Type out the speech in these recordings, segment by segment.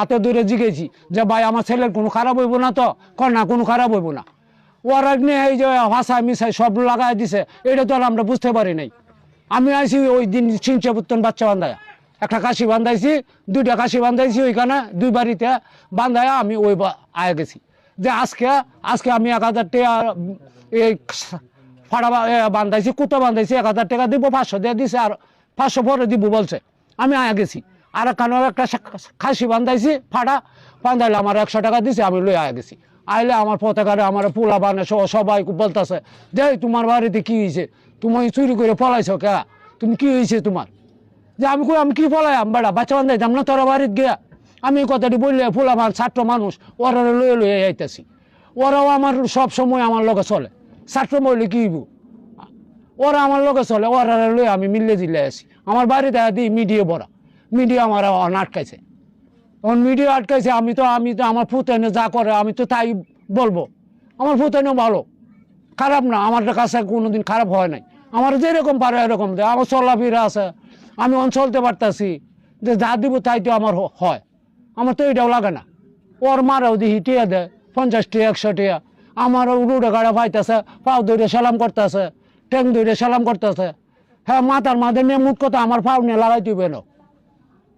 হাতে ধরে জিগেছি যে ভাই আমার ছেলের কোনো খারাপ হইব না তো, না কোনো খারাপ হইব না। ওরা নিয়ে এই যে ভাষায় মিশাই সব লাগাই দিছে, এটা তো আর আমরা বুঝতে পারি নাই। আমি আইছি ওই দিন চিনচে পুত্তন বাচ্চা বান্ধায়, একটা কাশি বান্ধাইছি, 2টা কাশি বান্ধাইছি ওইখানে 2 বাড়িতে বান্ধায় আমি ওই আয়া গেছি যে আজকে আমি 1000 টাকা এই ফাড়া বান্ধাইছি, কুতো বান্ধাইছি, 1000 টাকা দিব, 500 দিয়ে দিছে, আর 500 পরে দিব বলছে। আমি আয়া গেছি। আর এখানেও একটা খাসি বান্ধাইছি ফাড়া বান্ধাইলে আমার 100 টাকা দিছে, আমি লই আয়া গেছি। আইলে আমার পতাকারে আমার পোলা বানে সবাই বলতেছে যে তোমার বাড়িতে কি হয়েছে, তুমি চুরি করে পলাইছো কে, তুমি কি হয়েছে তোমার? যে আমি কি পলাইম বেড়া, বাচ্চা বান্ধাইতাম না তোরা বাড়িতে গিয়া? আমি এই কথাটি বললে পোলা ছাত্র মানুষ ওরা লয়ে আইতেছি। ওরাও আমার সব সময় আমার লগে চলে, ছাত্র বললে কি হইব, ওরা আমার লগে চলে, ওরা লয়ে আমি মিলে জিলে আসি। আমার বাড়িতে দিই মিডিয়া বড়া, মিডিয়া আমার আটকাইছে। তখন মিডিয়া আটকাইছে, আমি তো আমার ফুতেনে যা করে আমি তো তাই বলবো। আমার ফুতেনে ভালো, খারাপ না, আমার কাছে কোনোদিন খারাপ হয় নাই। আমার যেরকম পারে এরকম দেয়, আমার চলাফেরা আছে, আমি চলতে পারতাছি, যে যা দিব তাই তো আমার হয়। আমার তো এটাও লাগে না। ওর মারাও দিহি টিয়া দেয় 50 টাকা 100 টাকা, আমারও রুডে গাড়া পাইতেছে, পাও ধরে সালাম করতেছে, ট্যাং ধরে সালাম করতেছে। হ্যাঁ, মাথার মাঝে নিয়ে মুখ কথা আমার পাও নিয়ে লাগাই দিবে না,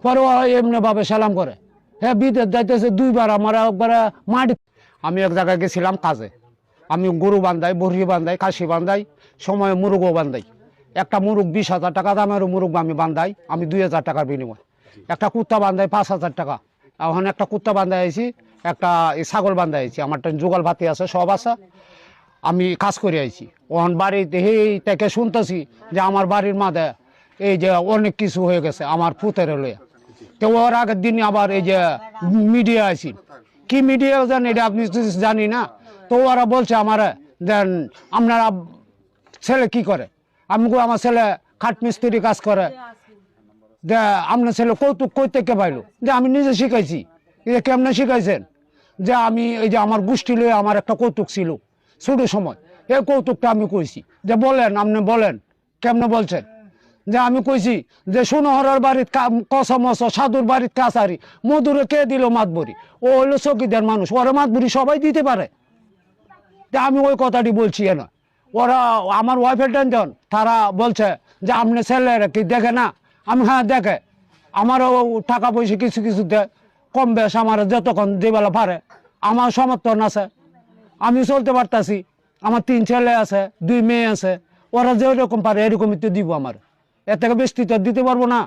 পরে এমনি ভাবে সালাম করে। হ্যাঁ, বিদেশ যাইতেছে 2 বার, আমার একবার মাটি। আমি এক জায়গায় গেছিলাম কাজে, আমি গরু বান্ধাই, বড়ি বান্ধাই, খাসি বান্ধাই, সময় মুরগও বান্ধাই। একটা মুরগ 20,000 টাকা দামের মুরগ আমি বান্ধাই, আমি 2,000 টাকার বিনিময়। একটা কুত্তা বান্ধাই 5,000 টাকা। এখন একটা কুত্তা বান্ধাই আইছি, একটা ছাগল বান্ধাই আইছি, আমার জোগাল ভাতি আছে, সব আছে। আমি কাজ করে আইছি। ওখান বাড়িতে থেকে শুনতেছি যে আমার বাড়ির মাঝে এই যে অনেক কিছু হয়ে গেছে আমার পুতের লইয়া। তো ওর আগের দিন আবার এই যে মিডিয়া আইছি, কি মিডিয়া জানি এটা আপনি জানি না। তো ওরা বলছে আমার দেন আপনারা ছেলে কি করে, আমি আমার ছেলে খাট মিস্ত্রি কাজ করে। যে আপনার ছেলে কৌতুক কই থেকে পাইলো? যে আমি নিজে শিখাইছি। যে কেমনে শিখাইছেন? যে আমি এই যে আমার গোষ্ঠী লয়ে আমার একটা কৌতুক ছিল ছোট সময়, এই কৌতুকটা আমি কইছি। যে বলেন, আপনি বলেন কেমনে বলছেন? যে আমি কইছি যে সোনহরার বাড়ির কসমস, সাধুর বাড়ির কাছারি, মধুরে কে দিল মাতবরি? ও হইলো চকিদার মানুষ, ওরা মাতবরি সবাই দিতে পারে। আমি ওই কথাটি বলছি না। ওরা আমার ওয়াইফের টেনশন, তারা বলছে যে আপনি ছেলেরা কি দেখে না? আমি হ্যাঁ দেখে, আমারও টাকা পয়সা কিছু কিছু দেয়, কম বেশ আমার যতক্ষণ যেবেলা পারে আমার সমর্থন আছে, আমি চলতে পারতাছি। আমার 3 ছেলে আছে, 2 মেয়ে আছে, ওরা যেরকম পারে এরকমই তো দিব। আমার এর থেকে বেশি তো দিতে পারবো না।